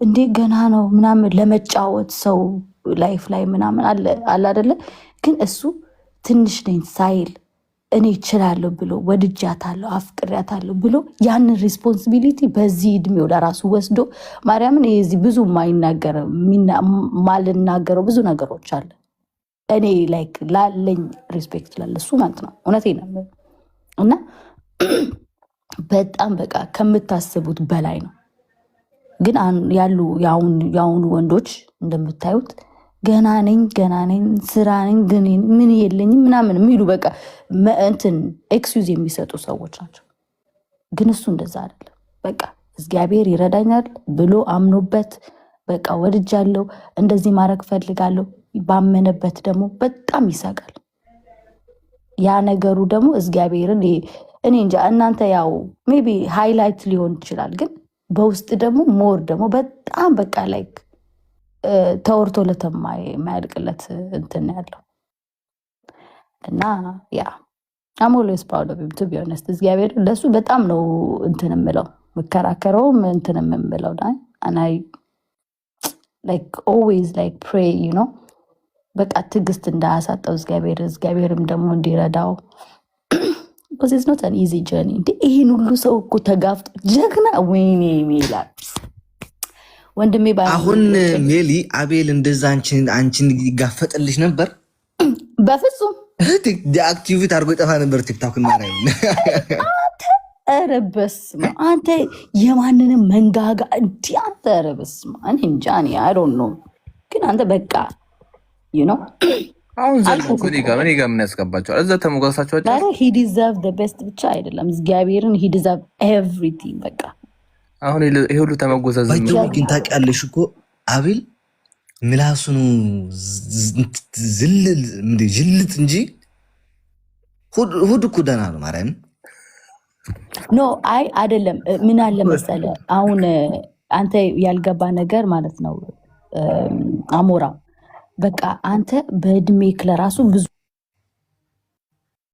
እንዴ ገና ነው ምናምን ለመጫወት ሰው ላይፍ ላይ ምናምን አለ አይደለ? ግን እሱ ትንሽ ነኝ ሳይል እኔ እችላለሁ ብሎ ወድጃታለሁ አፍቅሬያታለሁ ብሎ ያንን ሪስፖንሲቢሊቲ በዚህ እድሜው ለራሱ ወስዶ ማርያምን የዚህ ብዙ ማልናገረው ብዙ ነገሮች አለ እኔ ላይክ ላለኝ ሪስፔክት ላለሱ ማለት ነው። እውነቴን ነው። እና በጣም በቃ ከምታስቡት በላይ ነው። ግን ያሉ የአሁኑ ወንዶች እንደምታዩት ገና ነኝ ስራ ነኝ ግን ምን የለኝም ምናምን የሚሉ በቃ እንትን ኤክስኪውዝ የሚሰጡ ሰዎች ናቸው። ግን እሱ እንደዛ አይደለም። በቃ እግዚአብሔር ይረዳኛል ብሎ አምኖበት በቃ ወድጃለሁ እንደዚህ ማድረግ ፈልጋለሁ ባመነበት ደግሞ በጣም ይሰቃል። ያ ነገሩ ደግሞ እግዚአብሔርን እኔ እንጃ እናንተ ያው ሜቢ ሃይላይት ሊሆን ይችላል። ግን በውስጥ ደግሞ ሞር ደግሞ በጣም በቃ ላይክ ተወርቶ የማያልቅለት እንትን ያለው እና ያ I'm always proud of him to be honest። እግዚአብሔር ለሱ በጣም ነው እንትን የምለው መከራከረውም እንትን የምለው and I like always like pray you know በቃ ትዕግስት እንዳያሳጣው እግዚአብሔርም ደግሞ እንዲረዳው because it's not an easy journey። ይሄን ሁሉ ሰው እኮ ተጋፍጦ ጀግና ወይኔ ይላል ወንድሜ አሁን ሜሊ አቤል እንደዛ አንቺን ይጋፈጥልሽ ነበር? በፍጹም ዲአክቲቪቲ አድርጎ ይጠፋ ነበር ቲክቶክ እና ላይ ኧረ በስመ አብ አንተ የማንንም መንጋጋ እንዲህ አንተ ኧረ በስመ አብ እኔ እንጃ I don't know ግን አንተ በቃ you know አሁን ዘልኩ እኔ ጋር ምን ያስገባቸዋል? እዛ ተሞጋሳቸው he deserve the best ብቻ አይደለም እግዚአብሔርን he deserve everything በቃ አሁን ይሄ ሁሉ ተመጎዛዝ ግን ታውቂያለሽ እኮ አቤል ምላሱኑ ዝልት እንጂ ሁድ እኮ ደህና ነው ማርያም ኖ አይ አይደለም ምን አለ መሰለህ አሁን አንተ ያልገባ ነገር ማለት ነው አሞራ በቃ አንተ በእድሜክ ለራሱ ብዙ